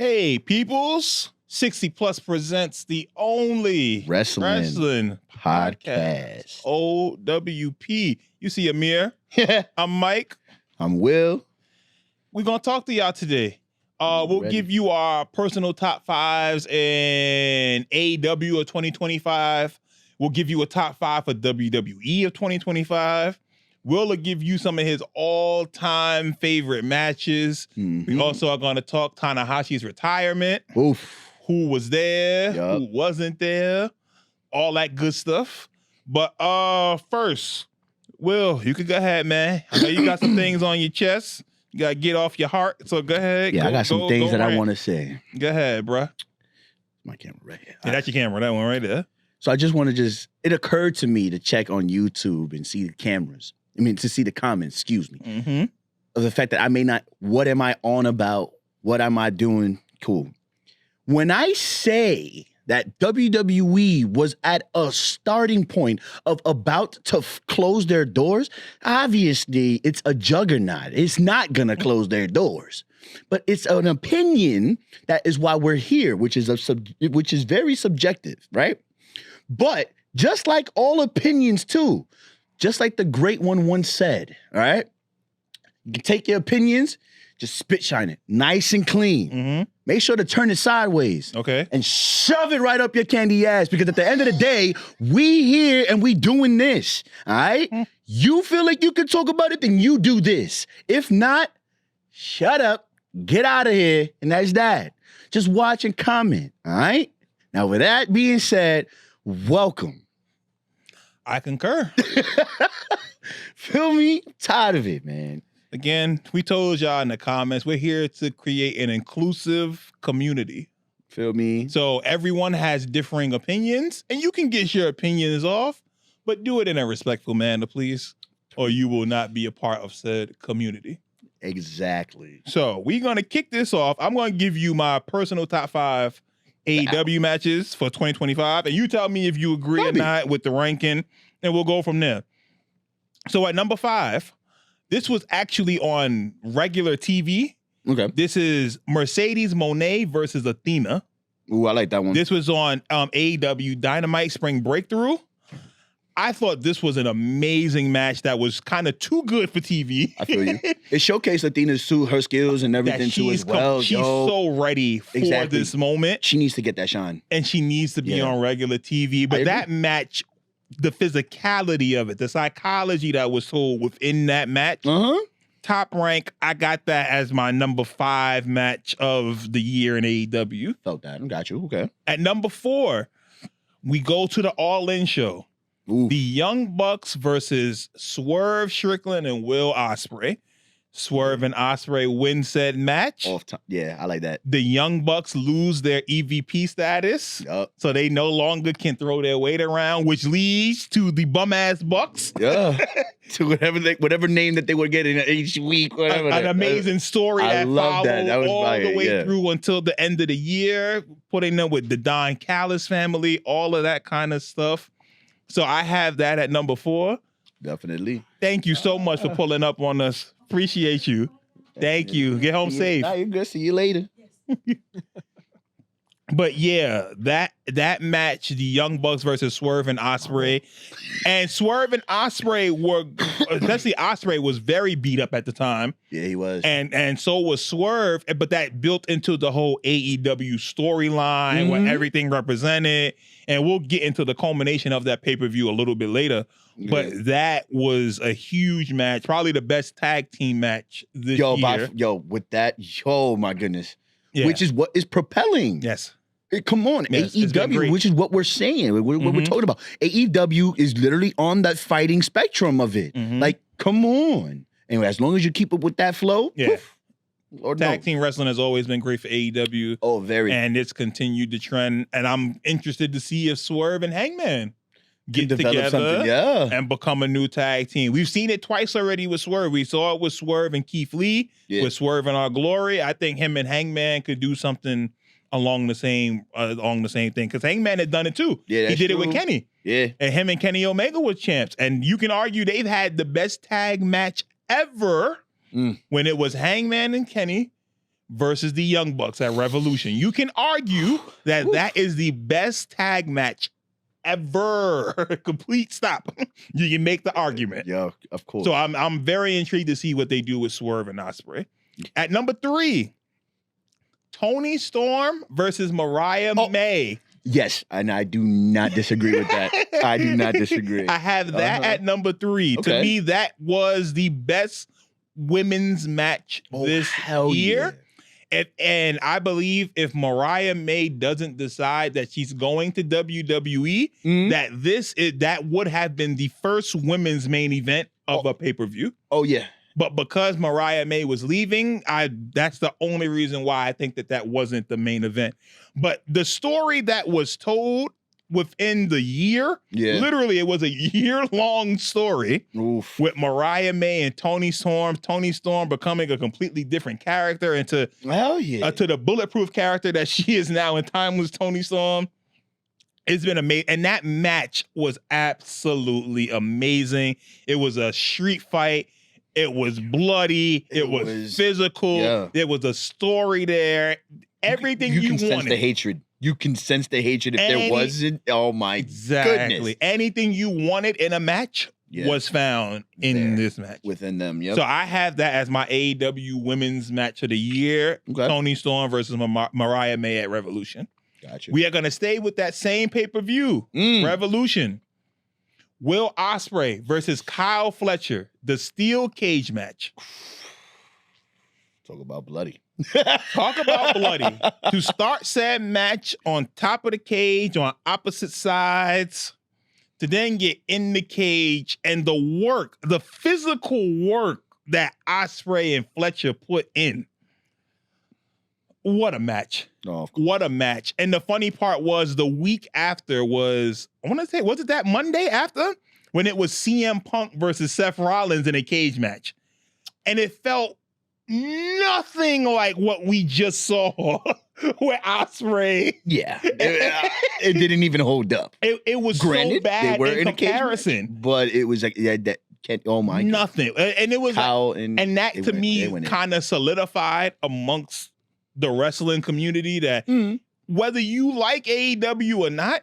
Hey, peoples, 60 Plus presents the only Wrestling podcast. OWP. You see Amir. I'm Mike. I'm Will. We're going to talk to y'all today. We'll give you our personal top fives in AEW of 2025. We'll give you a top five for WWE of 2025. Will give you some of his all-time favorite matches. Mm-hmm. We also are going to talk Tanahashi's retirement. Oof. Who was there, who wasn't there, all that good stuff. But first, Will, you can go ahead, man. I know you got some things on your chest. You got to get off your heart, so go ahead. Yeah, I got some things that I want to say. Go ahead, bro. My camera right here. Yeah, that's your camera, that one right there. So I just want to it occurred to me to check on YouTube and see the cameras. To see the comments, excuse me. Mm-hmm. Of the fact that I may not, what am I on about? What am I doing? Cool. When I say that WWE was at a starting point of about to close their doors, obviously it's a juggernaut. It's not going to close their doors. But it's an opinion that is why we're here, which is very subjective, right? But just like all opinions too, just like the great one once said, all right? You can take your opinions, just spit shine it, nice and clean. Mm-hmm. Make sure to turn it sideways. Okay. And shove it right up your candy ass, because at the end of the day, we here and we doing this, all right? Mm-hmm. You feel like you can talk about it, then you do this. If not, shut up, get out of here, and that's that. Just watch and comment, all right? Now, with that being said, welcome. I concur. Feel me? I'm tired of it, man. Again, we told y'all in the comments, we're here to create an inclusive community. Feel me? So everyone has differing opinions, and you can get your opinions off, but do it in a respectful manner, please, or you will not be a part of said community. Exactly. So we're going to kick this off. I'm going to give you my personal top five AEW matches for 2025, and you tell me if you agree or not with the ranking, and we'll go from there. So at number 5, this was actually on regular TV. Okay. This is Mercedes Moné versus Athena. Ooh, I like that one. This was on AEW Dynamite Spring Breakthrough. I thought this was an amazing match that was kind of too good for TV. I feel you. It showcased Athena's her skills and everything too as well. She's so ready for this moment. She needs to get that shine. And she needs to be on regular TV. But that match, the physicality of it, the psychology that was told within that match, top rank, I got that as my number 5 match of the year in AEW. Felt that. Got you. Okay. At number 4, we go to the All In show. Ooh. The Young Bucks versus Swerve Strickland and Will Ospreay. Swerve and Ospreay win said match. Yeah, I like that. The Young Bucks lose their EVP status. Yep. So they no longer can throw their weight around, which leads to the bum-ass Bucks. Yeah. To whatever name that they would get in each week. Whatever. An amazing story that followed all the way through until the end of the year, putting them with the Don Callis family, all of that kind of stuff. So I have that at number 4. Definitely. Thank you so much for pulling up on us. Appreciate you. Thank you. Get home safe. Nah, you're good. See you later. But yeah, that match, the Young Bucks versus Swerve and Ospreay. And Swerve and Ospreay were, especially Ospreay was very beat up at the time. Yeah, he was. And so was Swerve, but that built into the whole AEW storyline, what everything represented. And we'll get into the culmination of that pay-per-view a little bit later. Yeah. But that was a huge match, probably the best tag team match this year. With that, my goodness. Yeah. Which is what is propelling. Yes. Come on, yes, AEW, which is what we're saying, what we're talking about. AEW is literally on that fighting spectrum of it. Like, come on. Anyway, as long as you keep up with that flow, tag team wrestling has always been great for AEW. Oh, very. And it's continued the trend. And I'm interested to see if Swerve and Hangman get together and become a new tag team. We've seen it twice already with Swerve. We saw it with Swerve and Keith Lee, with Swerve and Our Glory. I think him and Hangman could do something along the same thing, because Hangman had done it too. Yeah, he did it with Kenny. Yeah, and him and Kenny Omega were champs. And you can argue they've had the best tag match ever when it was Hangman and Kenny versus the Young Bucks at Revolution. You can argue that is the best tag match ever. Complete stop. You can make the argument. Yeah, of course. So I'm very intrigued to see what they do with Swerve and Ospreay. At number 3, Toni Storm versus Mariah May. Yes, and I do not disagree with that. I do not disagree. I have that at number 3. Okay. To me, that was the best women's match this year. Yeah. And I believe if Mariah May doesn't decide that she's going to WWE, that would have been the first women's main event of a pay-per-view. Oh, yeah. But because Mariah May was leaving, that's the only reason why I think that wasn't the main event. But the story that was told within the year, literally it was a year-long story with Mariah May and Toni Storm. Toni Storm becoming a completely different character into to the bulletproof character that she is now in Timeless Toni Storm. It's been amazing. And that match was absolutely amazing. It was a street fight. It was bloody. It was physical. Yeah. There was a story there. Everything you wanted. Sense the hatred. You can sense the hatred if there wasn't. Oh my goodness! Anything you wanted in a match was found in this match within them. Yep. So I have that as my AEW Women's Match of the Year: Toni Storm versus Mariah May at Revolution. Gotcha. We are going to stay with that same pay-per-view, Revolution. Will Ospreay versus Kyle Fletcher, the steel cage match. Talk about bloody. Talk about bloody. To start said match on top of the cage on opposite sides, to then get in the cage, and the physical work that Ospreay and Fletcher put in. What a match. Oh, what a match. And the funny part was the week after was it that Monday after? When it was CM Punk versus Seth Rollins in a cage match. And it felt nothing like what we just saw with Ospreay. Yeah. It didn't even hold up. It was so bad in comparison. Match, but it was like, that can't, oh my God. Nothing. And it was Kyle and that to me kind of solidified amongst the wrestling community that whether you like AEW or not,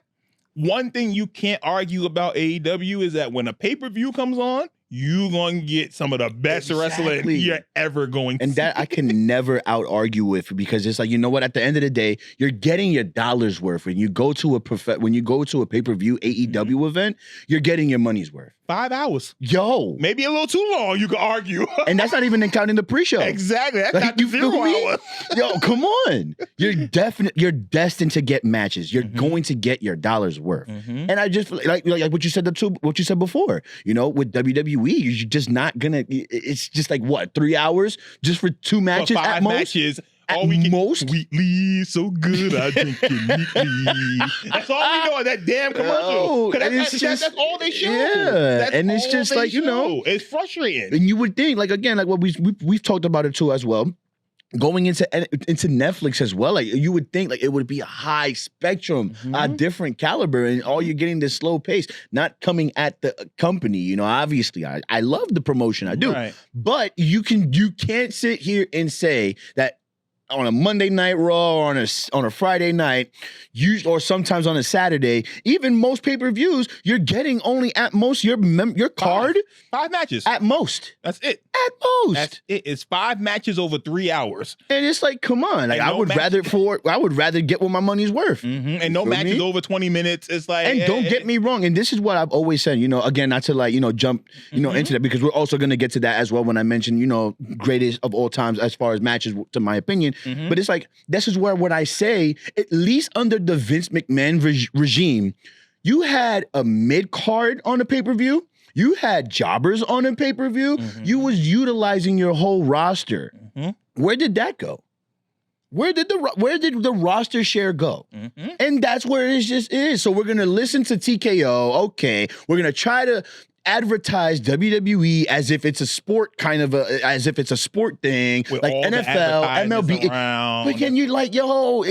one thing you can't argue about AEW is that when a pay-per-view comes on, you're going to get some of the best wrestling you're ever going to see. And that I can never out-argue with, because it's like, you know what? At the end of the day, you're getting your dollar's worth. When you go to a pay-per-view AEW event, you're getting your money's worth. 5 hours. Yo. Maybe a little too long, you could argue. And that's not even counting the pre-show. Exactly. That's not the 0 hour. Yo, come on. You're destined to get matches. You're going to get your dollar's worth. And I just like what you said before. You know, with WWE, you're just not gonna. It's just like what, 3 hours just for 2 matches for 5 at most. Matches. At most, sweetly, so good, I drink it neatly. That's all we know. That damn commercial. That's all they show. Yeah, and it's just like, you know, it's frustrating. And you would think, like, again, like what we've talked about it too as well. Going into Netflix as well, like you would think like it would be a high spectrum, a different caliber, and all you're getting this slow pace, not coming at the company. You know, obviously, I love the promotion, I do, but you can't sit here and say that on a Monday Night Raw or on a Friday night, or sometimes on a Saturday, even most pay-per-views, you're getting only at most your card 5 matches at most. That's it. At most. That's it. It's 5 matches over 3 hours. And it's like, come on. Like, I would rather get what my money's worth. And no matches over 20 minutes. It's like, and don't get me wrong. And this is what I've always said, you know, again, not to like, you know, jump, you know, into that, because we're also going to get to that as well when I mention, you know, greatest of all times as far as matches, to my opinion. But it's like, this is where what I say, at least under the Vince McMahon regime, you had a mid-card on a pay-per-view. You had jobbers on a pay-per-view. You was utilizing your whole roster. Where did that go? Where did the roster share go? And that's where it just is. So we're going to listen to TKO. Okay. We're going to try to advertise WWE as if it's a sport as if it's a sport thing, with like all NFL, MLB. But then you're like, yo,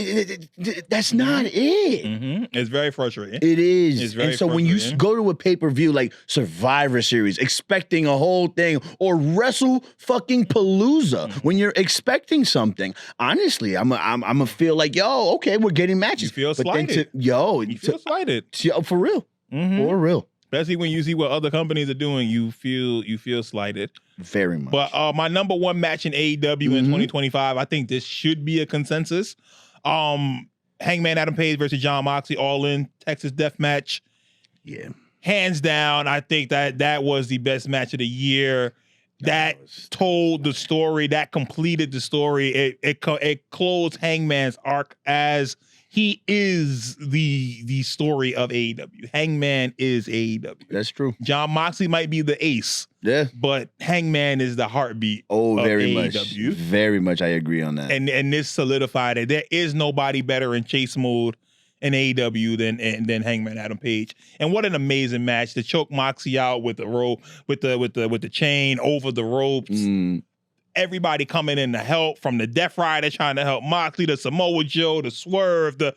that's not it. Mm-hmm. It's very frustrating. It is. It's very and so when you go to a pay-per-view like Survivor Series, expecting a whole thing, or Wrestle fucking Palooza, when you're expecting something, honestly, I'm gonna feel like, yo, okay, we're getting matches. You feel slighted. You feel slighted. For real. Mm-hmm. For real. Especially when you see what other companies are doing, you feel slighted. Very much. But my number one match in AEW in 2025, I think this should be a consensus. Hangman Adam Page versus Jon Moxley, All In Texas Death Match. Yeah. Hands down, I think that was the best match of the year. That told the story, that completed the story. It closed Hangman's arc as he is the story of AEW. Hangman is AEW. That's true. Jon Moxley might be the ace. Yeah. But Hangman is the heartbeat of very AEW. much. Very much, I agree on that. And this solidified it. There is nobody better in chase mode in AEW than Hangman Adam Page. And what an amazing match to choke Moxley out with the rope, with the chain over the ropes. Everybody coming in to help, from the Death Rider trying to help Moxley, the Samoa Joe, the Swerve, the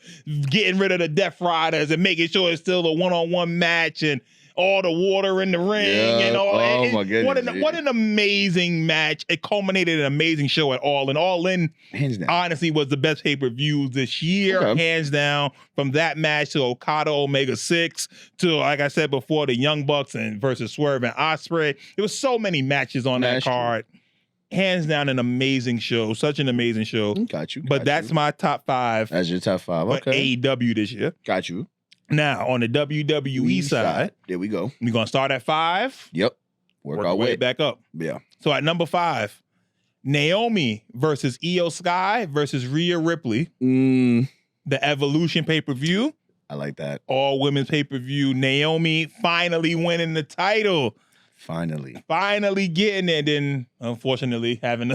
getting rid of the Death Riders and making sure it's still a one-on-one match, and all the water in the ring and all. Oh my goodness! What an amazing match! It culminated in an amazing show at All In. All In, hands down, honestly, was the best pay-per-view this year, hands down. From that match to Okada Omega 6 to, like I said before, the Young Bucks and versus Swerve and Ospreay. There was so many matches on that card. Hands down, an amazing show. Such an amazing show. Got you. But that's my top 5. That's your top 5. Okay. AEW this year. Got you. Now, on the WWE side, there we go. We're going to start at 5. Yep. Work our way back up. Yeah. So at number 5, Naomi versus Io Sky versus Rhea Ripley. The Evolution pay-per-view. I like that. All women's pay-per-view. Naomi finally winning the title. Finally getting it, and unfortunately having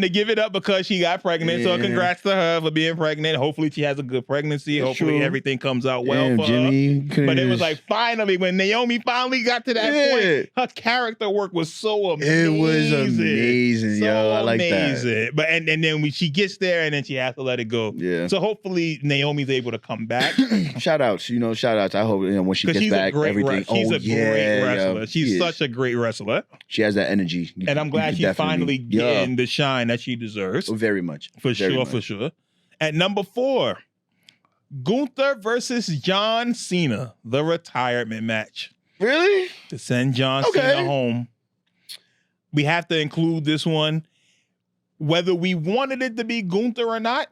to give it up because she got pregnant. So congrats to her for being pregnant. Hopefully she has a good pregnancy. That's Hopefully everything comes out well for her. But it was like finally, when Naomi finally got to that point, her character work was so amazing. It was amazing, yo. I like that. But and then when she gets there, and then she has to let it go. Yeah. So hopefully Naomi's able to come back. Shout outs. I hope when she gets back, everything. She's a great wrestler. She's such a great wrestler. She has that energy. And I'm glad she's finally getting the shine that she deserves. Very much. For sure. At number 4, Gunther versus John Cena, the retirement match. Really? To send John Cena home. We have to include this one. Whether we wanted it to be Gunther or not,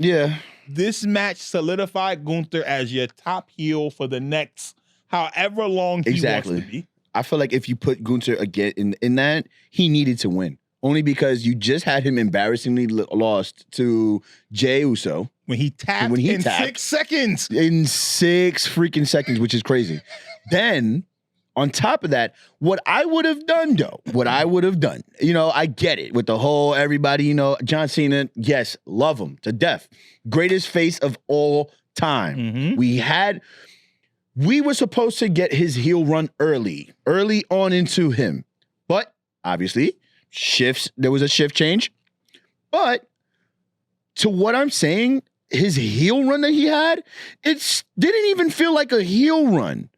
this match solidified Gunther as your top heel for the next however long he wants to be. I feel like if you put Gunther again in that, he needed to win. Only because you just had him embarrassingly lost to Jey Uso. When he tapped in 6 seconds. In 6 freaking seconds, which is crazy. Then, on top of that, what I would have done, I get it with the whole everybody, John Cena, yes, love him to death. Greatest face of all time. We were supposed to get his heel run early on into him. But, obviously, there was a shift change. But to what I'm saying, his heel run that he had, it didn't even feel like a heel run.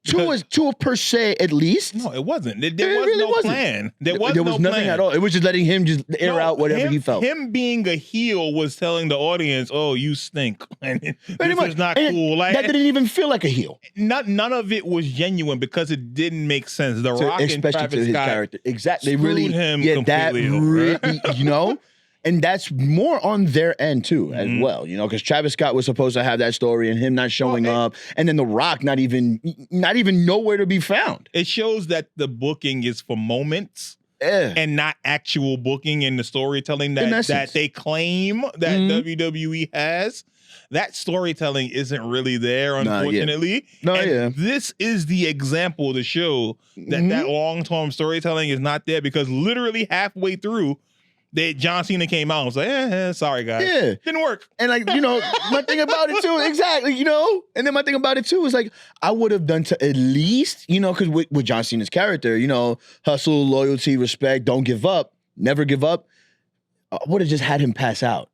To a per se, at least. No, it wasn't. There was no plan. There was nothing at all. It was just letting him just air out whatever he felt. Him being a heel was telling the audience, "Oh, you stink." And this is not cool. That didn't even feel like a heel. None of it was genuine because it didn't make sense. The Rock and Travis Scott character, exactly. Screwed him completely over. And that's more on their end, too, as well, because Travis Scott was supposed to have that story and him not showing up, and then The Rock not even nowhere to be found. It shows that the booking is for moments and not actual booking and the storytelling that they claim that WWE has. That storytelling isn't really there, unfortunately. This is the example to show that long-term storytelling is not there, because literally halfway through, John Cena came out and was like, sorry guys. Yeah. Didn't work. And like, my thing about it too, exactly, and then my thing about it too is like, I would have done to at least, because with John Cena's character, hustle, loyalty, respect, don't give up, never give up. I would have just had him pass out.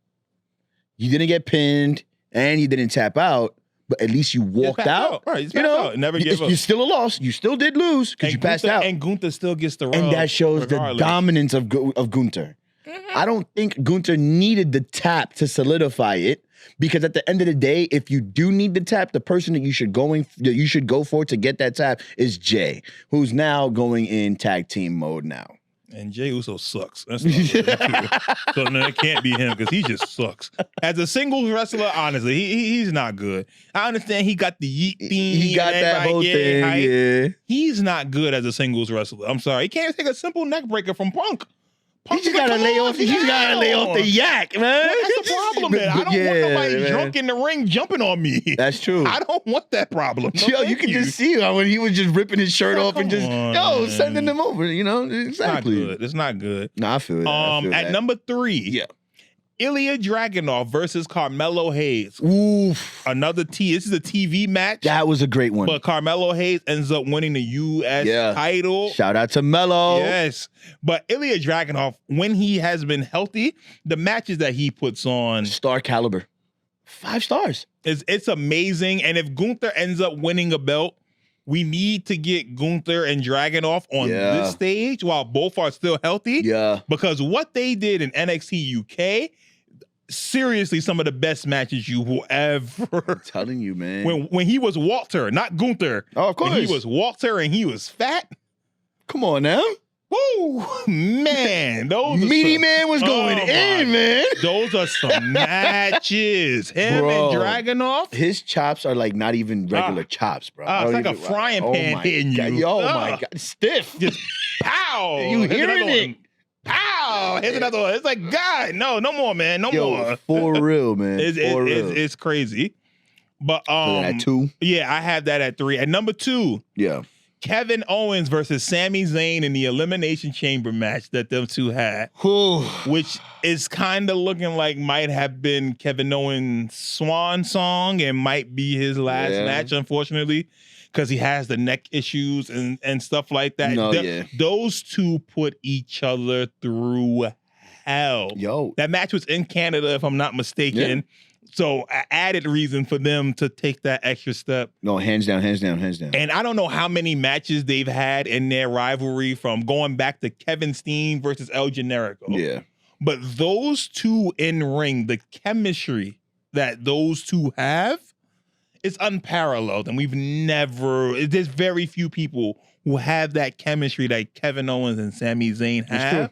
You didn't get pinned and you didn't tap out, but at least you walked out. Right, out. Never give up. You're still a loss. You still did lose because you passed out. And Gunther still gets the rub. And that shows the dominance of Gunther. Mm-hmm. I don't think Gunther needed the tap to solidify it, because at the end of the day, if you do need the tap, the person that you should go for to get that tap is Jay, who's now going in tag team mode now. And Jey Uso sucks. That's not so no, it can't be him because he just sucks. As a singles wrestler, honestly, he's not good. I understand he got the yeet theme. He got that whole thing, yeah. He's not good as a singles wrestler. I'm sorry. He can't take a simple neck breaker from Punk. He just gotta lay off. He's gotta lay off the yak, man. Well, that's the problem, man. I don't want nobody drunk in the ring jumping on me. That's true. I don't want that problem. No, yo, you can just see how when he was just ripping his shirt off and just sending them over. Exactly. It's not good. No, I feel that. At number 3, Ilya Dragunov versus Carmelo Hayes. Oof. Another This is a TV match. That was a great one. But Carmelo Hayes ends up winning the U.S. title. Shout out to Melo. Yes. But Ilya Dragunov, when he has been healthy, the matches that he puts on. Star caliber. 5 stars. It's amazing. And if Gunther ends up winning a belt, we need to get Gunther and Dragunov on this stage while both are still healthy. Yeah. Because what they did in NXT UK, seriously, some of the best matches you will ever. I'm telling you, man. When he was Walter, not Gunther. Oh, of course. When he was Walter and he was fat. Come on now. Woo, man. Meaty Man was going in, man. Those are some matches. Him and Dragunov. His chops are like not even regular chops, bro. It's like a frying pan hitting you. Oh, my God. Stiff. Just pow. You hearing it? Pow! Here's another one. It's like, God, no more, man. No more. For real, man. It's crazy. But at 2? Yeah, I have that at 3. At number 2, Kevin Owens versus Sami Zayn in the Elimination Chamber match that them two had, which is kind of looking like might have been Kevin Owens' swan song and might be his last match, unfortunately, because he has the neck issues and stuff like that. Those two put each other through hell. That match was in Canada, if I'm not mistaken. Yeah. So added reason for them to take that extra step. No, hands down. And I don't know how many matches they've had in their rivalry, from going back to Kevin Steen versus El Generico. Yeah. But those two in ring, the chemistry that those two have is unparalleled. And there's very few people who have that chemistry that Kevin Owens and Sami Zayn have.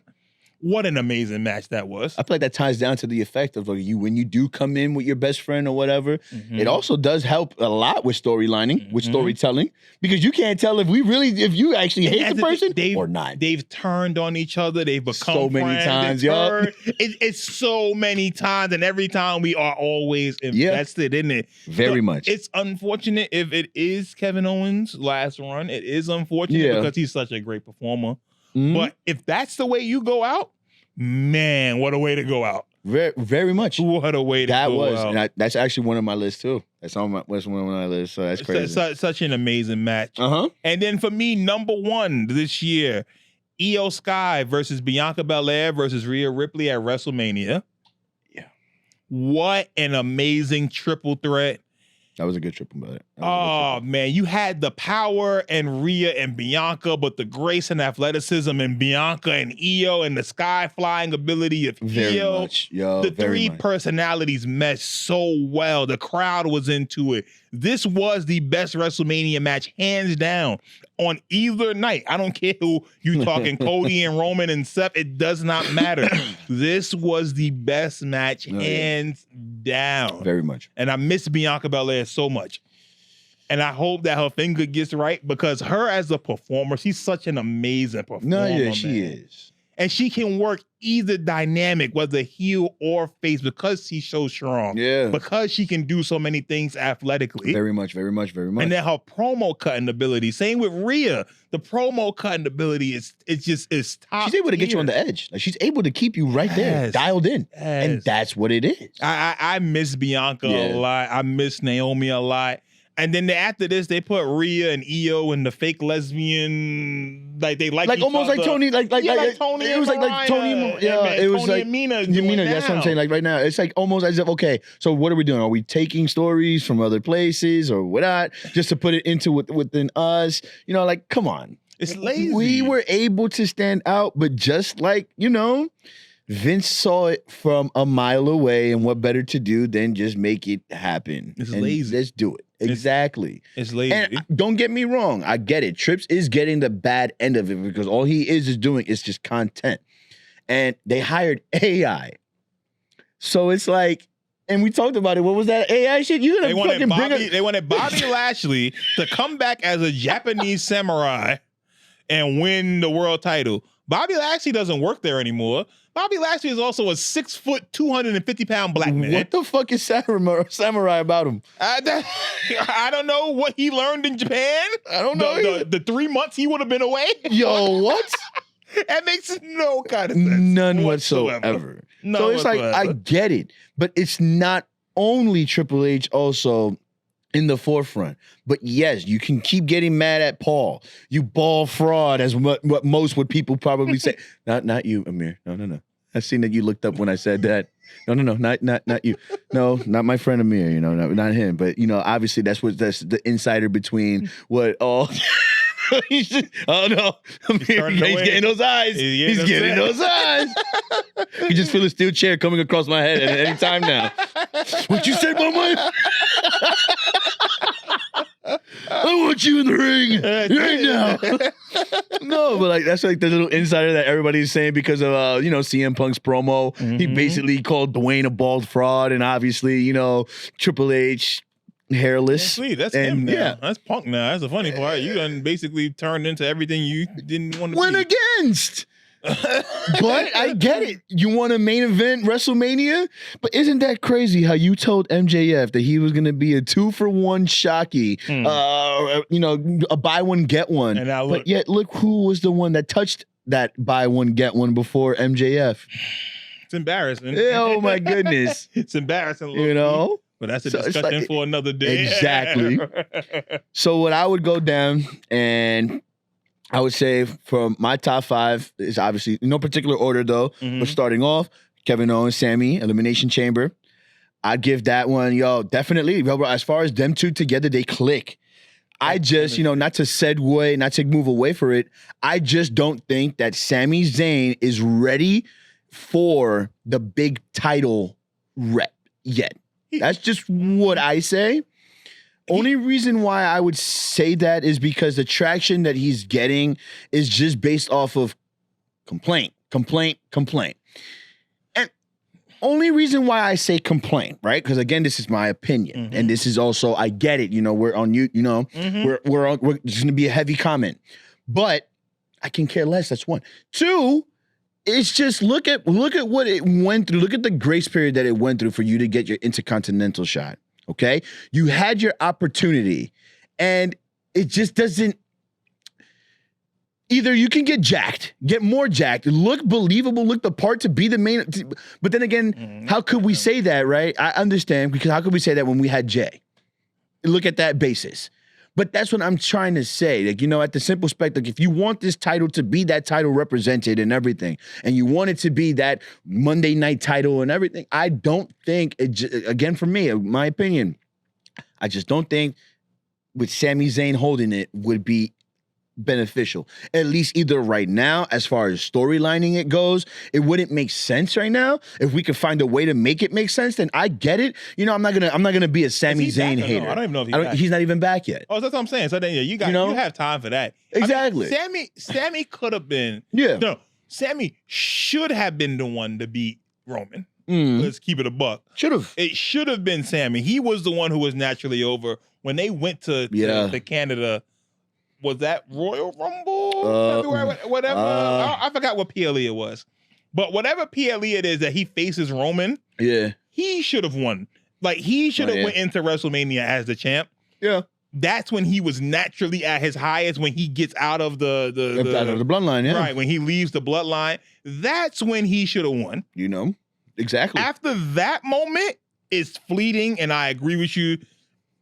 What an amazing match that was. I feel like that ties down to the effect of like when you do come in with your best friend or whatever. It also does help a lot with storylining, with storytelling, because you can't tell if you actually hate the person or not. They've turned on each other. They've become so many times. It's so many times, and every time we are always invested in it. Very much. It's unfortunate if it is Kevin Owens' last run. It is unfortunate because he's such a great performer. But if that's the way you go out, man, what a way to go out. Very, very much. What a way to go out. And that's actually one of my lists, too. That's one of my lists, so that's crazy. Such an amazing match. And then for me, number 1 this year, Io Sky versus Bianca Belair versus Rhea Ripley at WrestleMania. Yeah. What an amazing triple threat. That was a good triple bet. Man, you had the power and Rhea and Bianca, but the grace and athleticism in Bianca and Io, and the sky flying ability of Io. The three personalities meshed so well. The crowd was into it. This was the best WrestleMania match, hands down, on either night. I don't care who you talking, Cody and Roman and Seth. It does not matter. This was the best match, hands down. Very much. And I miss Bianca Belair so much. And I hope that her finger gets right, because her as a performer, she's such an amazing performer. She is. And she can work either dynamic, whether heel or face, because she's so strong. Yeah. Because she can do so many things athletically. Very much. And then her promo cutting ability. Same with Rhea. The promo cutting ability is top. She's able to get you on the edge. Like, she's able to keep you right there, dialed in. Yes. And that's what it is. I miss Bianca a lot. I miss Naomi a lot. And then after this, they put Rhea and Io and the fake lesbian, like they like each almost other. like Tony, like Tony. It was like Tony. Yeah, it was Tony like and Mina. That's what I'm saying. Like right now, it's like almost as if, okay, so what are we doing? Are we taking stories from other places or whatnot just to put it into within us? You know, like come on, it's lazy. We were able to stand out, but just like Vince saw it from a mile away, and what better to do than just make it happen? It's lazy. Let's do it. Exactly. It's lazy. And don't get me wrong. I get it. Trips is getting the bad end of it because all he is doing is just content. And they hired AI. So it's like, and we talked about it. What was that AI shit? They wanted Bobby Lashley to come back as a Japanese samurai and win the world title. Bobby Lashley doesn't work there anymore. Bobby Lashley is also a 6 foot, 250-pound black man. What the fuck is samurai about him? I don't know what he learned in Japan. I don't know. The 3 months he would have been away. Yo, what? That makes no kind of sense. None whatsoever. So it's like, I get it. But it's not only Triple H also in the forefront. But yes, you can keep getting mad at Paul. You ball fraud, as what most would people probably say. Not you, Amir. No. I seen that you looked up when I said that. No, not you. No, not my friend Amir. Not him. But obviously that's the insider between what all. Oh no! He's getting those eyes. He's getting those eyes. You just feel a steel chair coming across my head at any time now. What you say, mama? I want you in the ring right now. No, but like that's like the little insider that everybody's saying because of CM Punk's promo. Mm-hmm. He basically called Dwayne a bald fraud, and obviously Triple H hairless. Yeah, sweet, that's him now. Yeah, that's Punk now. That's the funny part. You done basically turned into everything you didn't want to went be. Against. But I get it. You want a main event WrestleMania? But isn't that crazy how you told MJF that he was going to be a 2-for-1 Shocky, a buy one get one. But yet look who was the one that touched that buy one get one before MJF. It's embarrassing. Oh my goodness. It's embarrassing. But that's a discussion for another day. Exactly. So what I would go down and I would say for my top 5 is obviously no particular order though. Mm-hmm. But starting off, Kevin Owens, Sammy, Elimination Chamber. I'd give that one, definitely. As far as them two together, they click. I just, not to segue, not to move away for it. I just don't think that Sami Zayn is ready for the big title rep yet. That's just what I say. Only reason why I would say that is because the traction that he's getting is just based off of complaint. And only reason why I say complaint, right? Because again, this is my opinion. Mm-hmm. And this is also, I get it. We're on you, mm-hmm. we're just gonna be a heavy comment. But I can care less. That's one. 2, it's just look at what it went through. Look at the grace period that it went through for you to get your Intercontinental shot. Okay? You had your opportunity and it just doesn't. Either you can get jacked, get more jacked, look believable, look the part to be the main. But then again, how could we say that, right? I understand, because how could we say that when we had Jay? Look at that basis. But that's what I'm trying to say. Like, at the simple spec, like if you want this title to be that title represented and everything, and you want it to be that Monday night title and everything, I don't think, again, for me, my opinion, I just don't think with Sami Zayn holding it would be beneficial. At least either right now, as far as storylining it goes, it wouldn't make sense right now. If we could find a way to make it make sense, then I get it. I'm not gonna be a Sami Zayn hater. No? I don't even know if he's not even back yet. Oh, that's what I'm saying. So then you have time for that. Exactly. Sammy could have been. Yeah. No, Sammy should have been the one to beat Roman. Let's keep it a buck. It should have been Sammy. He was the one who was naturally over when they went to Canada. was that Royal Rumble? February, whatever. I forgot what PLE it was. But whatever PLE it is that he faces Roman, he should have won. Like, he should have went into WrestleMania as the champ. Yeah. That's when he was naturally at his highest, when he gets out of the bloodline, yeah. Right, when he leaves the bloodline. That's when he should have won. You know, exactly. After that moment, it's fleeting, and I agree with you.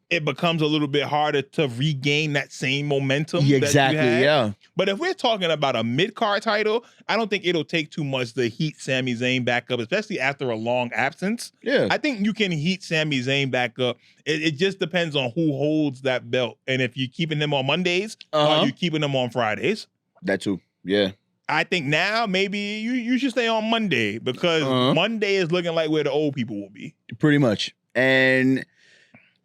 It becomes a little bit harder to regain that same momentum. Exactly, that you had. yeah. But if we're talking about a mid-card title, I don't think it'll take too much to heat Sami Zayn back up, especially after a long absence. Yeah. I think you can heat Sami Zayn back up. It just depends on who holds that belt. And if you're keeping him on Mondays or you're keeping him on Fridays. That too, yeah. I think now maybe you should stay on Monday, because Monday is looking like where the old people will be. Pretty much. And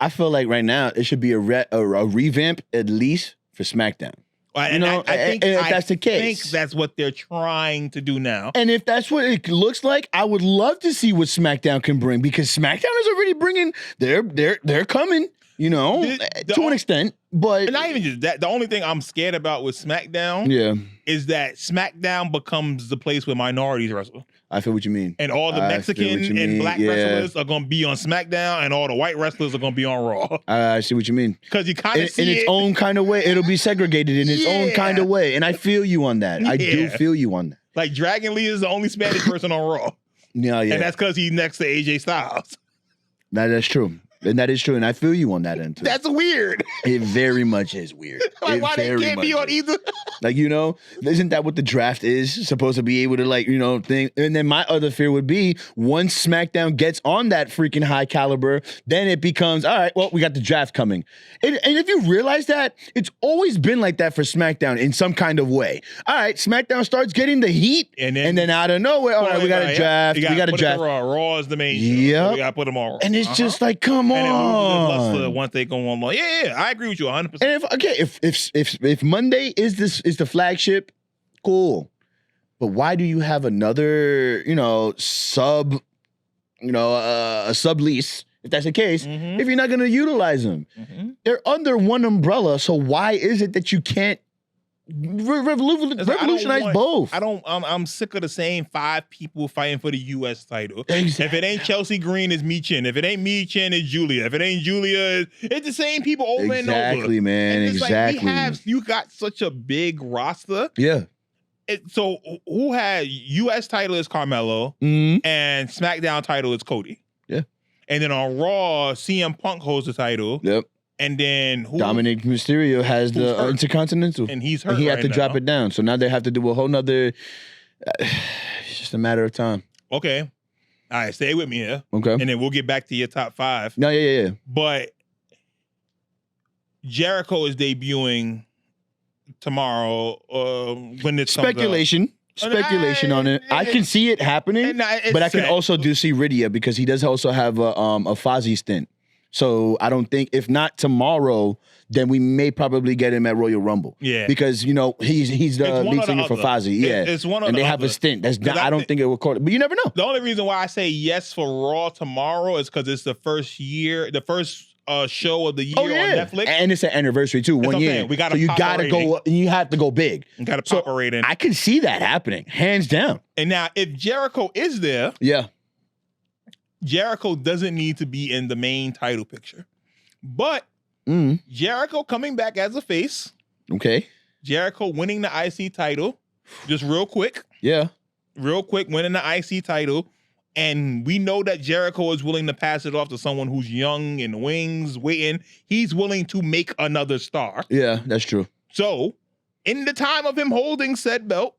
I feel like right now it should be a revamp at least for SmackDown. And I think if that's the case, I think that's what they're trying to do now. And if that's what it looks like, I would love to see what SmackDown can bring, because SmackDown is already bringing. They're coming, you know, to an extent. But not even just that. The only thing I'm scared about with SmackDown, is that SmackDown becomes the place where minorities wrestle. I feel what you mean. And all the Mexican and black wrestlers are going to be on SmackDown, and all the white wrestlers are going to be on Raw. I see what you mean. Because you kind of see in its own kind of way. It'll be segregated in its own kind of way. And I feel you on that. I do feel you on that. Like, Dragon Lee is the only Spanish person on Raw. Yeah. And that's because he's next to AJ Styles. That's true. And that is true, and I feel you on that end too. That's weird. It very much is weird. Like, why they can't be on either? Like, you know, isn't that what the draft is supposed to be able to, like, you know, think? And then my other fear would be, once SmackDown gets on that freaking high caliber, then it becomes, all right, well, we got the draft coming. And if you realize that, it's always been like that for SmackDown in some kind of way. All right, SmackDown starts getting the heat, and then out of nowhere, all right, we got a draft. We got a draft. Raw is the main show. Yeah, so we got to put them on Raw. And it's just like, come on. And once they go on, I agree with you 100%. And if Monday is the flagship, cool. But why do you have another, you know, sub lease, if that's the case, if you're not going to utilize them? They're under one umbrella, so why is it that you can't revolutionize both? I'm sick of the same 5 people fighting for the U.S. title. Exactly. If it ain't Chelsea Green, it's Mi Chen. If it ain't Mi Chen, it's Julia. If it ain't Julia, it's the same people over and over. Exactly, man. And it's exactly. Like you got such a big roster. Yeah. So who had U.S. title is Carmelo, and SmackDown title is Cody. Yeah. And then on Raw, CM Punk holds the title. Yep. And then Dominic Mysterio has the Intercontinental. And he's hurt. And he had to now. drop it down. So now they have to do a whole nother. It's just a matter of time. Okay. All right, stay with me here. Okay. And then we'll get back to your top 5. No, yeah. But Jericho is debuting tomorrow when it's speculation on it. I can see it happening, but I can also see Rydia, because he does also have a Fozzy stint. So I don't think, if not tomorrow, then we may probably get him at Royal Rumble. Yeah, because you know he's the lead singer for Fozzy. Yeah, it's one of and the they have a stint. That's not, I don't think it will call it, but you never know. The only reason why I say yes for Raw tomorrow is because it's the first show of the year on Netflix, and it's an anniversary too. 1 year. We got so you gotta go. You have to go big. You got to pop a rating. I can see that happening, hands down. And now, if Jericho is there, Jericho doesn't need to be in the main title picture, but Jericho coming back as a face. Okay. Jericho winning the IC title, just real quick. Yeah. Real quick, winning the IC title. And we know that Jericho is willing to pass it off to someone who's young in the wings, waiting. He's willing to make another star. Yeah, that's true. So, in the time of him holding said belt,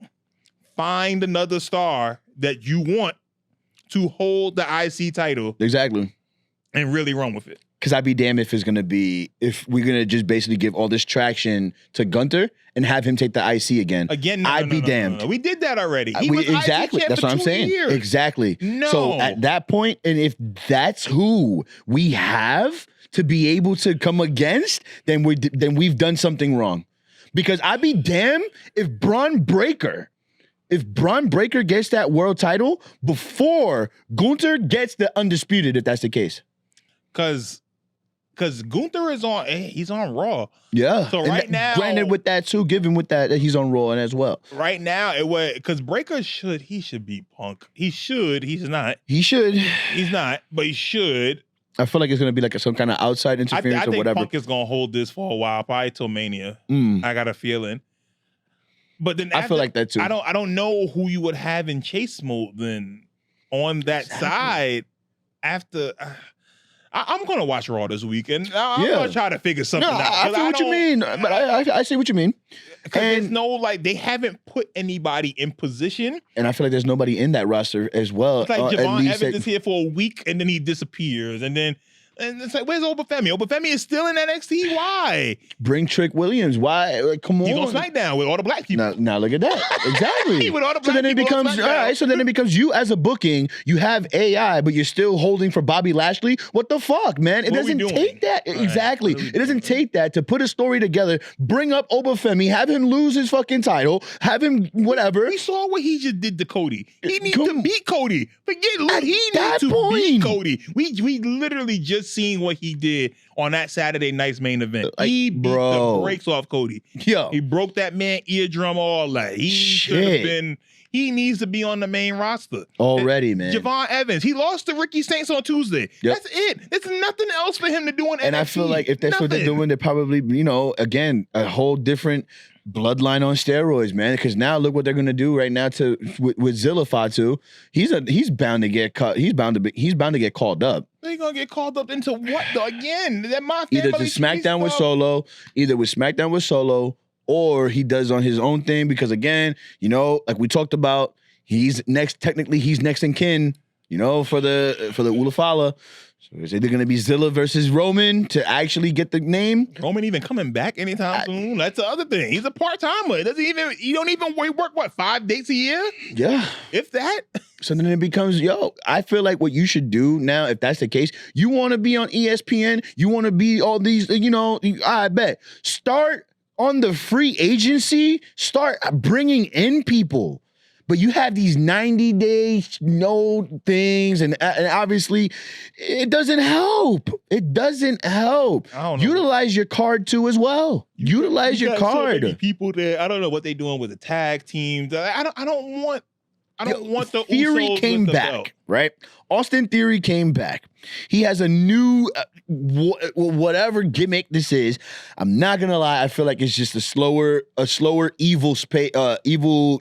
find another star that you want to hold the IC title. Exactly. And really run with it. Because I'd be damned if we're going to just basically give all this traction to Gunther and have him take the IC again. I'd be damned. No. We did that already. Exactly. That's what I'm saying. Years. Exactly. No. So at that point, and if that's who we have to be able to come against, then we've done something wrong. Because I'd be damned if Braun Breaker gets that world title before Gunther gets the undisputed, if that's the case. Because because Gunther is on. He's on Raw. Yeah. So right now, granted with that too, given with that he's on Raw and as well. Right now, it was because Breaker should beat Punk. He should. He's not. He should. He's not, but he should. I feel like it's gonna be like some kind of outside interference I think or whatever. Punk is gonna hold this for a while, probably till Mania. I got a feeling. But then I feel like that too. I don't know who you would have in chase mode then on that side after. I'm gonna watch Raw this weekend. I'm gonna try to figure something out. I feel what you mean, but I see what you mean. And there's they haven't put anybody in position. And I feel like there's nobody in that roster as well. It's like Javon Evans is here for a week and then he disappears. And it's like, where's Obafemi? Obafemi is still in NXT. Why? Bring Trick Williams. Why? Come on. He's on SmackDown with all the black people. Now look at that. Exactly. With all the black so then it becomes all right. So then it becomes you as a booking. You have AI, but you're still holding for Bobby Lashley. What the fuck, man? It doesn't take that. Right. Exactly. It doesn't take that to put a story together. Bring up Obafemi. Have him lose his fucking title. Have him whatever. We saw what he just did to Cody. He needs to beat Cody. Forget he needs to beat Cody. We literally just seen what he did on that Saturday night's main event. He beat the brakes off Cody. Yo. He broke that man eardrum, all that. He should have been. He needs to be on the main roster already, man. Javon Evans. He lost to Ricky Saints on Tuesday. Yep. That's it. There's nothing else for him to do in NXT. And I feel like if that's what they're doing, they're probably, again, a whole different bloodline on steroids, man. Because now look what they're gonna do right now with Zilla Fatu. He's bound to get cut. He's bound to get called up. They're gonna get called up into what though? Again? That my either to SmackDown with Solo, or he does on his own thing. Because again, like we talked about, he's next in kin, for the Ulafala. So it's either going to be Zilla versus Roman to actually get the name. Roman even coming back anytime soon? That's the other thing. He's a part-timer. You don't even work, 5 dates a year? Yeah. If that. So then it becomes, I feel like what you should do now, if that's the case, you want to be on ESPN, you want to be all these, I bet. Start on the free agency, start bringing in people. But you have these 90-day things, and obviously, it doesn't help. It doesn't help. Utilize your card too as well. Utilize your card. So many people there. I don't know what they're doing with the tag teams. I don't want the Theory Usos came with the back, belt. right? Austin Theory came back. He has a new whatever gimmick this is. I'm not gonna lie. I feel like it's just a slower evil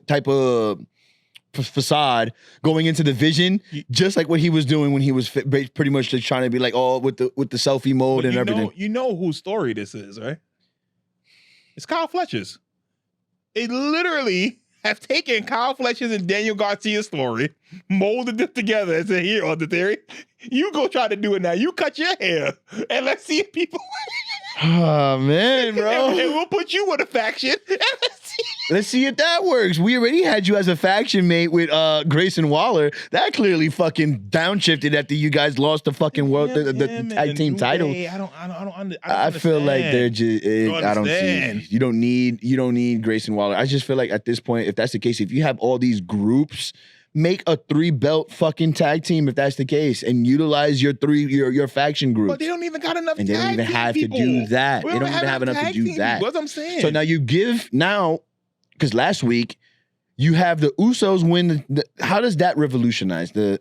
type of facade going into the Vision, just like what he was doing when he was pretty much just trying to be like with the selfie mode and everything. You know whose story this is, right? It's Kyle Fletcher's. It literally have taken Kyle Fletcher's and Daniel Garcia's story, molded it together and said, here on the Theory, you go try to do it now. You cut your hair and let's see if people. Oh man, bro. And we'll put you with a faction. And let's see if that works. We already had you as a faction mate with Grayson Waller. That clearly fucking downshifted after you guys lost the fucking world the tag team title. I feel like they're just I don't see. You don't need Grayson Waller. I just feel like at this point, if that's the case, if you have all these groups, make a 3-belt fucking tag team if that's the case, and utilize your faction groups. But they don't even got enough. And they don't even have to do that. They don't even have enough to do that. What I'm saying. So now you give because last week you have the Usos win. How does that revolutionize the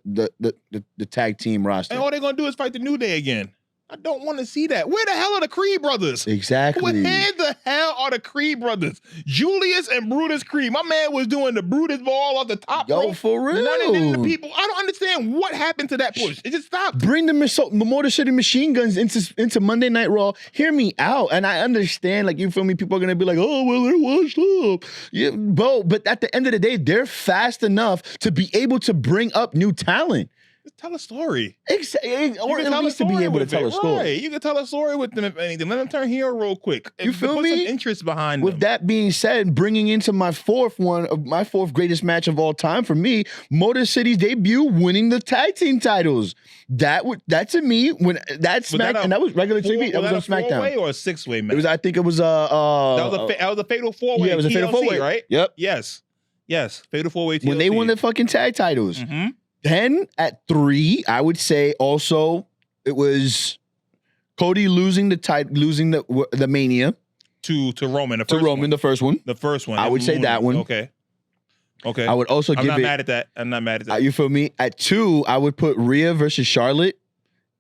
tag team roster? And all they're gonna do is fight the New Day again. I don't want to see that. Where the hell are the Creed brothers? Exactly. Where the hell are the Creed brothers? Julius and Brutus Creed. My man was doing the Brutus ball off the top rope. For real. Running into people. I don't understand what happened to that push. It just stopped. Bring the Motor City Machine Guns into Monday Night Raw. Hear me out. And I understand, like, you feel me? People are going to be like, oh, well, they're washed up. Yeah, but at the end of the day, they're fast enough to be able to bring up new talent. Just tell a story. Or at least to be able to tell a story. Right. You can tell a story with them if anything. Let them turn heel real quick. You feel me? Put some interest behind With them. that being said, bringing into my fourth greatest match of all time for me, Motor City's debut, winning the tag team titles. That to me, when that SmackDown, and that was regular TV. That was on SmackDown. Was that a 4-way or a 6-way match? I think it was that was a fatal 4-way. Yeah, it was a fatal 4-way, right? Yep. Yes. Fatal 4-way TLC. When they won the fucking tag titles. Mm-hmm. Then at 3, I would say also it was Cody losing the Mania to Roman. The first one. The first one. I would say that one. Okay. I would also I'm not mad at that. I'm not mad at that. You feel me? At 2, I would put Rhea versus Charlotte.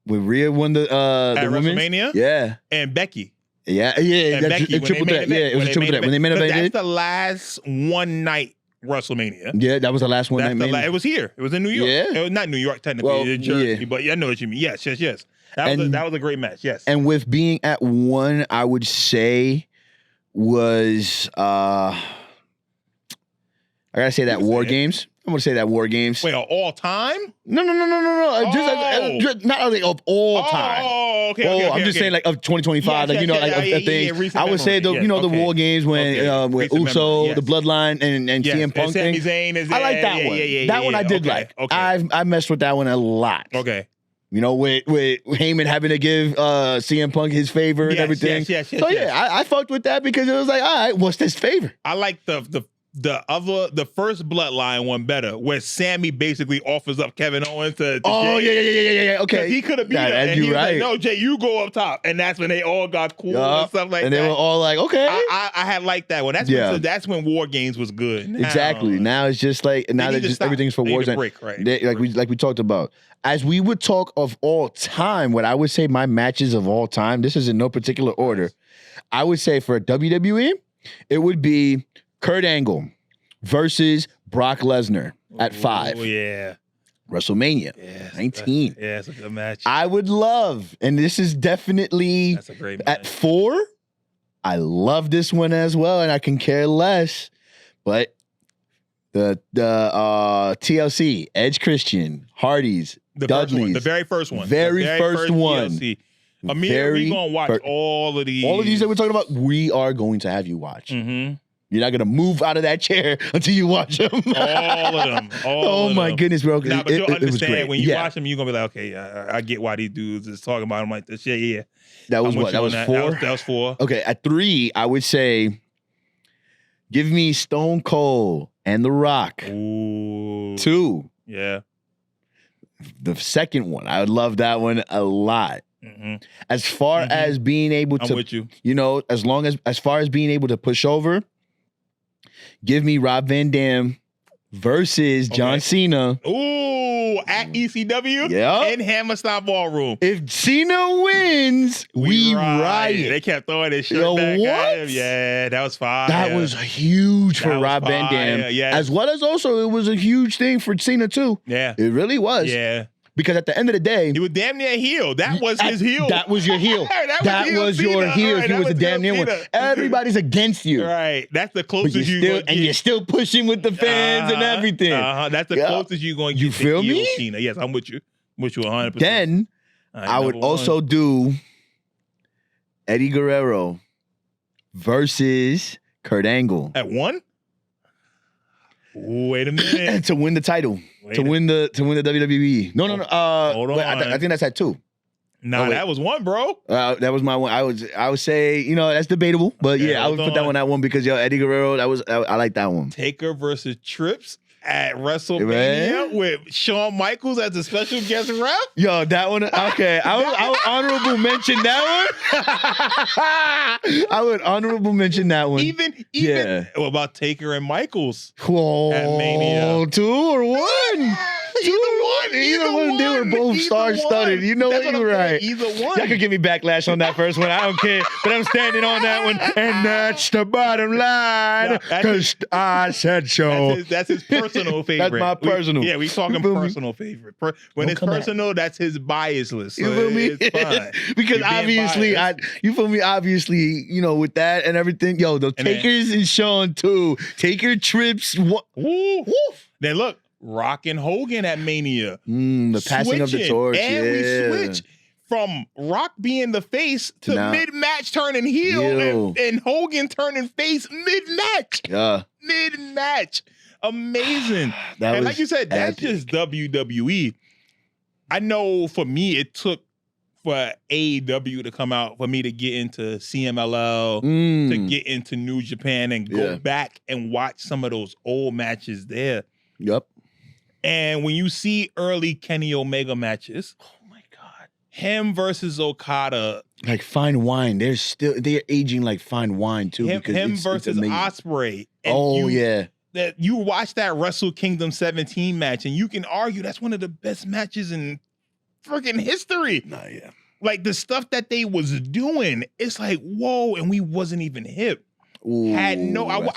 When Rhea won the WrestleMania. Yeah. And Becky. Yeah. And Becky. Triple threat. Yeah, it was a triple threat. When they made event. That's the last one night WrestleMania. Yeah, that was the last one night. It was here. It was in New York. Yeah. It was not New York technically. Jersey, but I know what you mean. Yes. That was a great match. Yes. And with being at 1, I would say was I gotta say that War Games. I'm gonna say that War Games. Wait, all time? No. Just not like of all time. Oh, okay. I'm just saying like of 2025, a thing. I would say the War Games when with Uso, the Bloodline, and CM Punk Sami thing. Zayn I like that one. That one I did like. Okay. I messed with that one a lot. Okay. With Heyman having to give CM Punk his favor and everything. Yes. I fucked with that because it was like, all right, what's this favor? I like the first Bloodline one better, where Sammy basically offers up Kevin Owens to Jay. Yeah. Okay, he could have beat him, and he was like, "No, Jay, you go up top," and that's when they all got cool and stuff like that. And they were all like, "Okay." I had liked that one. That's when War Games was good. Exactly. Now it's just like everything's for Wars. Like we talked about. As we would talk of all time, what I would say my matches of all time. This is in no particular order. I would say for WWE, it would be Kurt Angle versus Brock Lesnar at 5. Oh, yeah. WrestleMania 19. It's a good match. I would love, and this is definitely that's a great match. At 4. I love this one as well, and I can care less. But the TLC, Edge Christian, Hardys, Dudleys. The very first one. Very first one. TLC. Amir, we're going to watch all of these. All of these that we're talking about, we are going to have you watch. Mm-hmm. You're not going to move out of that chair until you watch them. All of them. Oh, my goodness, bro. But you'll understand when you watch them, you're going to be like, okay, I get why these dudes is talking about them like this. Yeah. That was what? That was 4? That was 4. Okay, at 3, I would say, give me Stone Cold and The Rock. Ooh. 2. Yeah. The second one, I would love that one a lot. Mm-hmm. As far as being able to, I'm with you. As far as being able to push over, give me Rob Van Dam versus John Cena. Ooh, at ECW in Hammerstein Ballroom. If Cena wins, we riot. They kept throwing this shirt back at him. Yeah, that was fire. That was huge for Rob Van Dam. Yeah. As well as also it was a huge thing for Cena too. Yeah. It really was. Yeah. Because at the end of the day, he was damn near heel. That was his heel. That was your heel. that was your heel. Right, he was a damn near one. Everybody's against you. Right. That's the closest you're still pushing with the fans and everything. That's the closest you're going to get. You feel me? Cena. Yes, I'm with you. With you 100%. Then I would also do Eddie Guerrero versus Kurt Angle at 1. Wait a minute. To win the title. To win the WWE. No. Hold on. I think that's at 2. Nah, that was 1, bro. That was my one. I would say, that's debatable, but I would put that one at 1 because Eddie Guerrero. I like that one. Taker versus Trips at WrestleMania with Shawn Michaels as a special guest ref. Yo, that one. Okay, I would honorable mention that one. I would honorable mention that one. Even. What about Taker and Michaels? Whoa, at Mania? 2 or 1? Either one. They were both star-studded. You know what? You're right. Either one. Y'all could give me backlash on that first one. I don't care. But I'm standing on that one. And that's the bottom line. Because I said so. That's his personal favorite. That's my personal. We talking personal favorite. When it's personal, that's his bias list. So you feel me? It's fine. Because obviously, you feel me? Obviously, with that and everything. Yo, the Takers and Shawn too. Taker Trips. Then look. Rock and Hogan at Mania. The passing of the torch. And we switch from Rock being the face to mid-match turning heel and Hogan turning face mid-match. Yeah. Mid-match. Amazing. And like you said, that's just WWE. I know for me, it took for AEW to come out for me to get into CMLL, to get into New Japan and go back and watch some of those old matches there. Yep. And when you see early Kenny Omega matches, oh my God, Him versus Okada. Like fine wine. They're aging like fine wine too. Him versus Ospreay. And that you watch that Wrestle Kingdom 17 match, and you can argue that's one of the best matches in freaking history. Nah, yeah. Like the stuff that they was doing, it's like, whoa, and we wasn't even hip. Ooh, I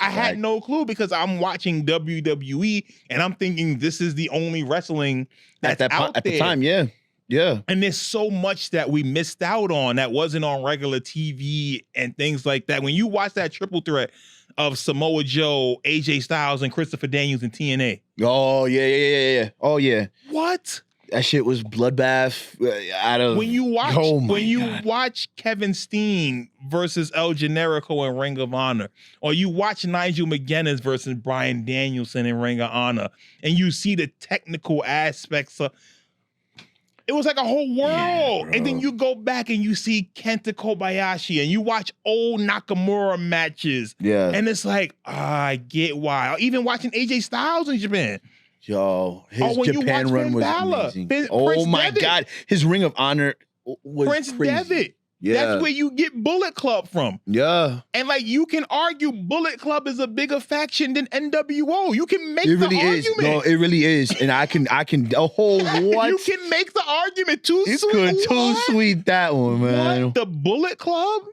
had no clue because I'm watching WWE and I'm thinking this is the only wrestling that's out there. At the time, yeah. Yeah. And there's so much that we missed out on that wasn't on regular TV and things like that. When you watch that triple threat of Samoa Joe, AJ Styles, and Christopher Daniels in TNA. Oh, yeah. Oh, yeah. What? That shit was bloodbath out of... When you watch Kevin Steen versus El Generico in Ring of Honor, or you watch Nigel McGuinness versus Bryan Danielson in Ring of Honor, and you see the technical aspects of... It was like a whole world. And then you go back and you see Kenta Kobayashi and you watch old Nakamura matches. Yeah. And it's like, I get why. Even watching AJ Styles in Japan. Yo, his Japan run was amazing. Oh my God. His Ring of Honor was Prince crazy. Devitt. Yeah. That's where you get Bullet Club from. Yeah. And like you can argue Bullet Club is a bigger faction than NWO. You can make it the really argument. Is. No, it really is. And I can the whole what? You can make the argument too it's sweet. It's good. Too sweet that one, man. What? The Bullet Club?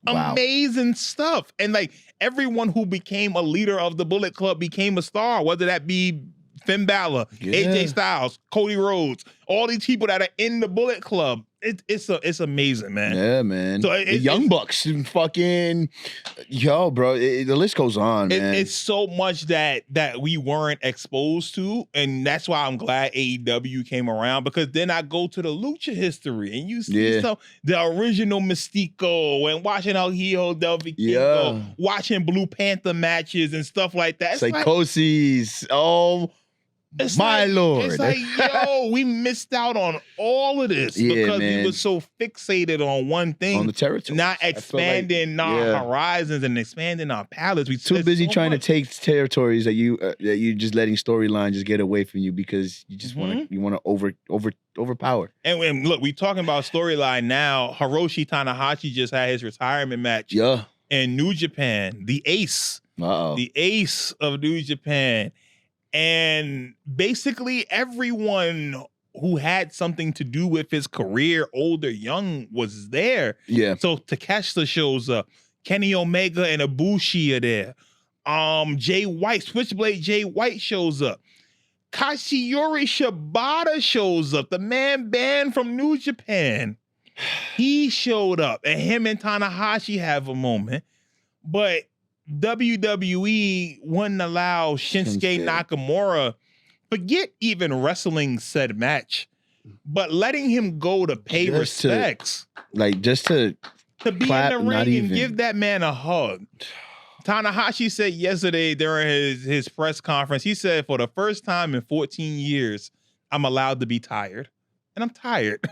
Wow. Amazing stuff. And like everyone who became a leader of the Bullet Club became a star, whether that be Finn Balor, AJ Styles, Cody Rhodes, all these people that are in the Bullet Club. It's amazing, man. Yeah, man. So the Young Bucks and fucking bro. The list goes on, man. It's so much that we weren't exposed to, and that's why I'm glad AEW came around, because then I go to the Lucha history and you see the original Mystico and watching El Hijo del Vikingo, watching Blue Panther matches and stuff like that. Psychosis. Lord. It's like, yo, we missed out on all of this because we were so fixated on one thing. On the territory. Not expanding our horizons and expanding our palettes. We too busy trying to take territories that you just letting storylines just get away from you because you just want to overpower. And look, we talking about storyline now. Hiroshi Tanahashi just had his retirement match. Yeah. In New Japan, the ace. The ace of New Japan. And basically everyone who had something to do with his career, old or young, was there. Yeah. So Takeshita shows up. Kenny Omega and Ibushi are there. Jay White, Switchblade Jay White shows up. Katsuyori Shibata shows up. The man banned from New Japan. He showed up. And him and Tanahashi have a moment. But WWE wouldn't allow Shinsuke Nakamura, forget even wrestling said match, but letting him go to pay respects. Just to be in the ring and give that man a hug. Tanahashi said yesterday during his press conference, he said, for the first time in 14 years, I'm allowed to be tired. And I'm tired.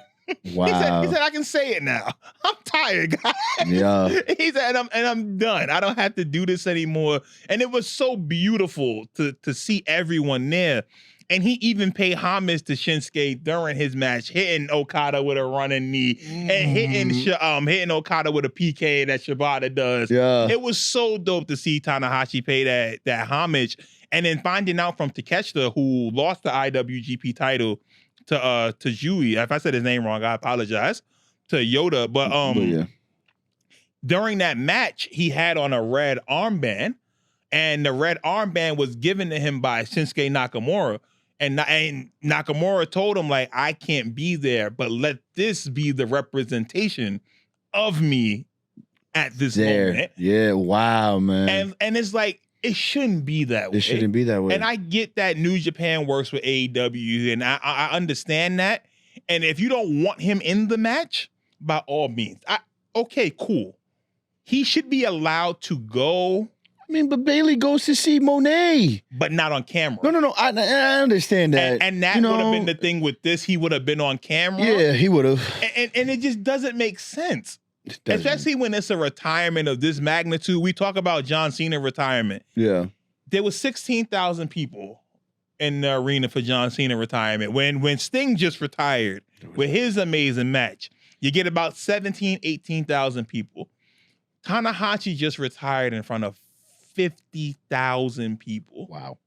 Wow. He said, I can say it now. I'm tired, guys. Yeah. He said, I'm done. I don't have to do this anymore. And it was so beautiful to see everyone there. And he even paid homage to Shinsuke during his match, hitting Okada with a running knee and hitting Okada with a PK that Shibata does. Yeah. It was so dope to see Tanahashi pay that homage. And then finding out from Takeshita, who lost the IWGP title to Jui. If I said his name wrong, I apologize. To Yoda. But during that match, he had on a red armband, and the red armband was given to him by Shinsuke Nakamura. And Nakamura told him, like, I can't be there, but let this be the representation of me at this moment. Yeah, wow, man. And it's like, it shouldn't be that way. It shouldn't be that way. And I get that New Japan works with AEW, and I understand that. And if you don't want him in the match, by all means. Okay, cool. He should be allowed to go. I mean, but Bailey goes to see Monet. But not on camera. No. I understand that. And that would have been the thing with this. He would have been on camera. Yeah, he would have. And it just doesn't make sense. Especially when it's a retirement of this magnitude. We talk about John Cena retirement. Yeah. There was 16,000 people in the arena for John Cena retirement. When Sting just retired with his amazing match, you get about 17, 18,000 people. Tanahashi just retired in front of 50,000 people. Wow.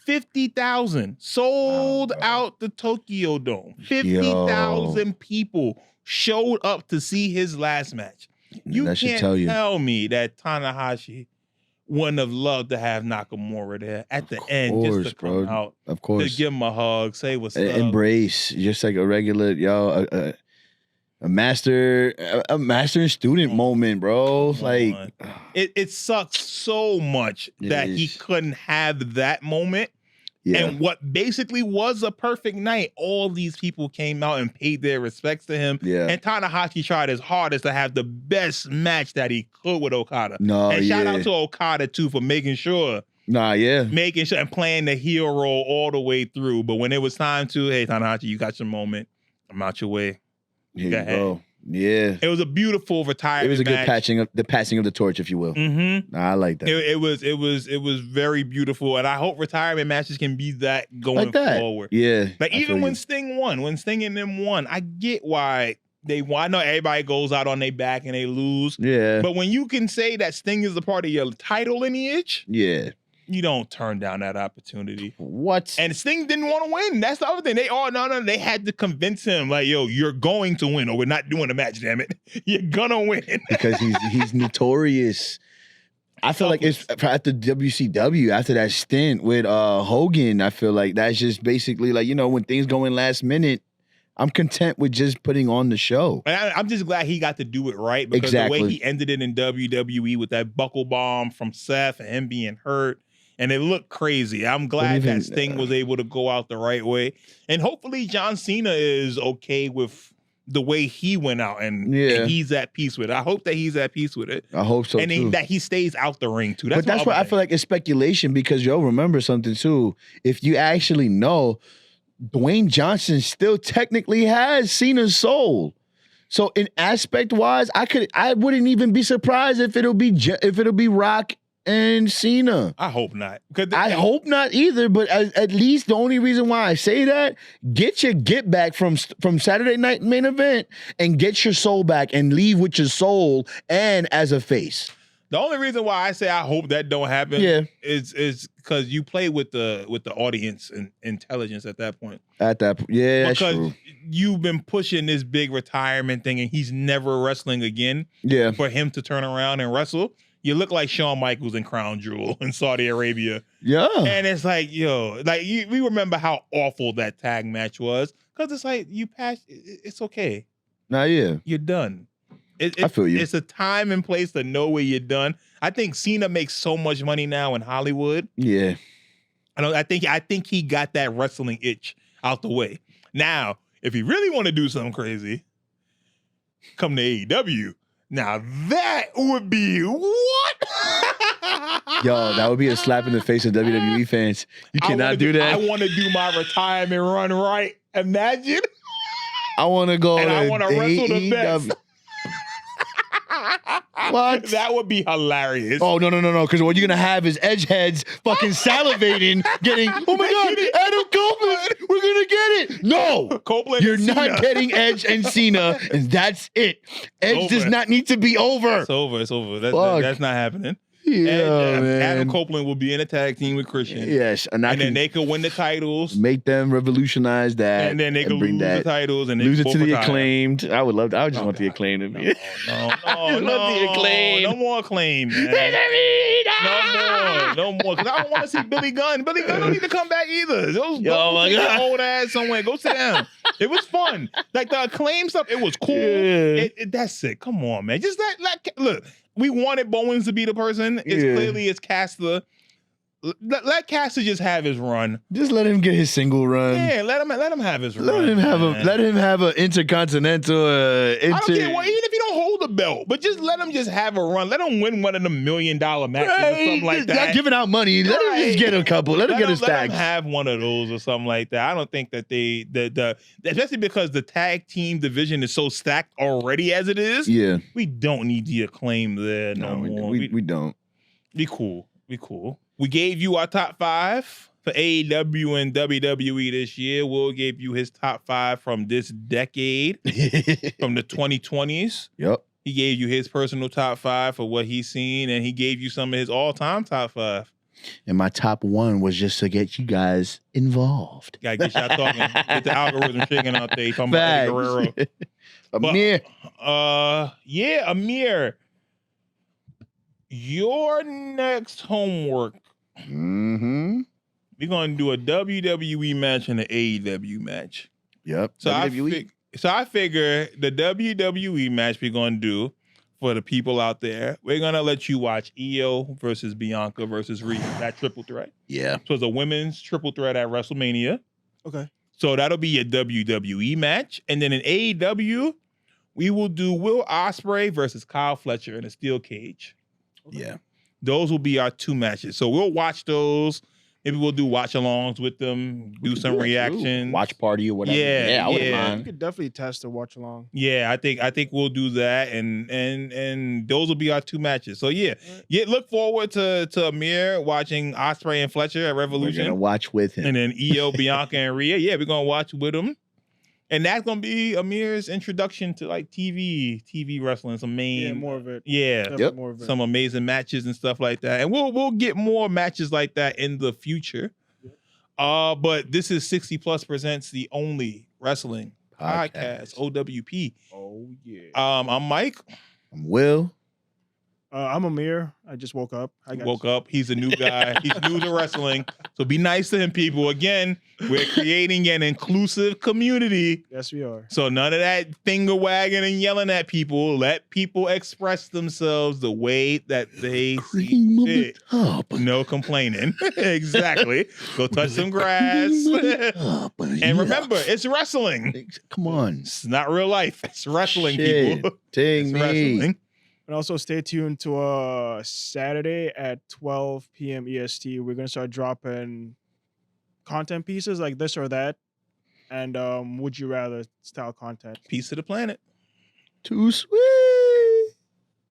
50,000 sold out the Tokyo Dome. 50,000 people showed up to see his last match. You can't tell me that Tanahashi wouldn't have loved to have Nakamura there at the end, just to come out, of course, to give him a hug, say what's up, embrace, just like a regular a master and student moment, bro. Like it sucks so much that he couldn't have that moment. Yeah. And what basically was a perfect night, all these people came out and paid their respects to him. Yeah. And Tanahashi tried his hardest to have the best match that he could with Okada. Shout out to Okada too for making sure. Making sure and playing the heel role all the way through. But when it was time to, hey, Tanahashi, you got your moment. I'm out your way. Here you go. Yeah. It was a beautiful retirement. It was a good match. passing of the torch, if you will. Mm-hmm. I like that. It was very beautiful. And I hope retirement matches can be that going forward. Yeah. Like even when Sting won, when Sting and them won, I get why they won. I know everybody goes out on their back and they lose. Yeah. But when you can say that Sting is a part of your title lineage, you don't turn down that opportunity. What? And Sting didn't want to win. That's the other thing. They had to convince him, like, yo, you're going to win, or we're not doing the match, damn it. You're gonna win. Because he's notorious. I feel like it's after WCW, after that stint with Hogan, I feel like that's just basically like, when things go in last minute, I'm content with just putting on the show. And I'm just glad he got to do it right, because the way he ended it in WWE with that buckle bomb from Seth and him being hurt, and it looked crazy. I'm glad that Sting was able to go out the right way. And hopefully John Cena is okay with the way he went out and he's at peace with it. I hope that he's at peace with it. I hope so, and that he stays out the ring, too. That's why I feel like it's speculation, because, remember something, too. If you actually know, Dwayne Johnson still technically has Cena's soul. So in aspect-wise, I wouldn't even be surprised if it'll be Rock and Cena. I hope not. I hope not either, but at least the only reason why I say that, get your get back from Saturday Night Main Event and get your soul back and leave with your soul and as a face. The only reason why I say I hope that don't happen is because you play with the audience and intelligence at that point. That's true. You've been pushing this big retirement thing and he's never wrestling again. Yeah. For him to turn around and wrestle. You look like Shawn Michaels in Crown Jewel in Saudi Arabia. Yeah. And it's like, we remember how awful that tag match was. Because it's like, it's okay. You're done. I feel you. It's a time and place to know where you're done. I think Cena makes so much money now in Hollywood. Yeah. I think he got that wrestling itch out the way. Now, if he really want to do something crazy, come to AEW. Now that would be what? Yo, that would be a slap in the face of WWE fans. You cannot do that. I want to do my retirement run right. Imagine. I want to go and I want to wrestle the best. What? That would be hilarious. Oh, no. Because what you're going to have is edge heads fucking salivating, getting, oh my God, Adam Copeland, we're going to get it. No, Copeland you're not getting Edge and Cena, and that's it. Edge does not need to be over. It's over. That's not happening. Yeah, man. Adam Copeland will be in a tag team with Christian. Yes. And then they could win the titles. Make them revolutionize that. And then they could lose the titles. And lose it to the Acclaimed. I would love that. I would just want the Acclaimed to be. No. The Acclaimed. No more Acclaimed, man. No more. Because I don't want to see Billy Gunn. Billy Gunn don't need to come back either. Oh my God. Old ass somewhere. Go sit down. It was fun. Like the Acclaimed stuff, it was cool. Yeah. That's it. Come on, man. Just look. We wanted Bowens to be the person. Clearly it's Caster. Let Caster just have his run. Just let him get his single run. Yeah, let him have his run. Let him have a intercontinental. I don't care. Even if you don't hold the belt, but just let him just have a run. Let him win one of the $1 million matches or something like that. Not giving out money. Let him just get a couple. Let him get a stack. Let him have one of those or something like that. I don't think that especially because the tag team division is so stacked already as it is. Yeah, we don't need the Acclaim there no more. We don't. Be cool. We gave you our top 5 for AEW and WWE this year. Will gave you his top 5 from this decade, from the 2020s. Yep. He gave you his personal top 5 for what he's seen, and he gave you some of his all-time top 5. And my top 1 was just to get you guys involved. Gotta get y'all talking. Get the algorithm shaking out there. Talking about Eddie Guerrero. Amir. Yeah, Amir. Your next homework. Mm-hmm. We're gonna do a WWE match and an AEW match. Yep. So WWE. I figure the WWE match we're gonna do for the people out there, we're gonna let you watch Io versus Bianca versus Rhea, that triple threat. Yeah. So it's a women's triple threat at WrestleMania. Okay. So that'll be a WWE match. And then in AEW, we will do Will Ospreay versus Kyle Fletcher in a steel cage. Okay. Yeah. Those will be our 2 matches. So we'll watch those. Maybe we'll do watch-alongs with them, do some reactions. Watch party or whatever. Yeah, I wouldn't You mind. could definitely test a watch along. Yeah, I think we'll do that, and those will be our 2 matches. So yeah, look forward to Amir watching Ospreay and Fletcher at Revolution. We're gonna watch with him, and then Io, Bianca, and Rhea. Yeah, we're gonna watch with them, and that's gonna be Amir's introduction to like TV wrestling. Some main, more of it. Yeah, Yep. More of it. some amazing matches and stuff like that, and we'll get more matches like that in the future. But this is 60 Plus presents the only wrestling podcast, OWP. Oh yeah. I'm Mike. I'm Will. I'm Amir. I just woke up. He woke up. He's a new guy. He's new to wrestling. So be nice to him, people. Again, we're creating an inclusive community. Yes, we are. So none of that finger wagging and yelling at people. Let people express themselves the way that they Cream of see the top. No complaining. Exactly. Go touch some grass. And remember, it's wrestling. Come on. It's not real life. It's wrestling, Shit. people. Ting It's me. wrestling. And also stay tuned to Saturday at 12 p.m. EST. We're gonna start dropping content pieces like this or that, and would you rather style content. Peace to the planet. Too sweet.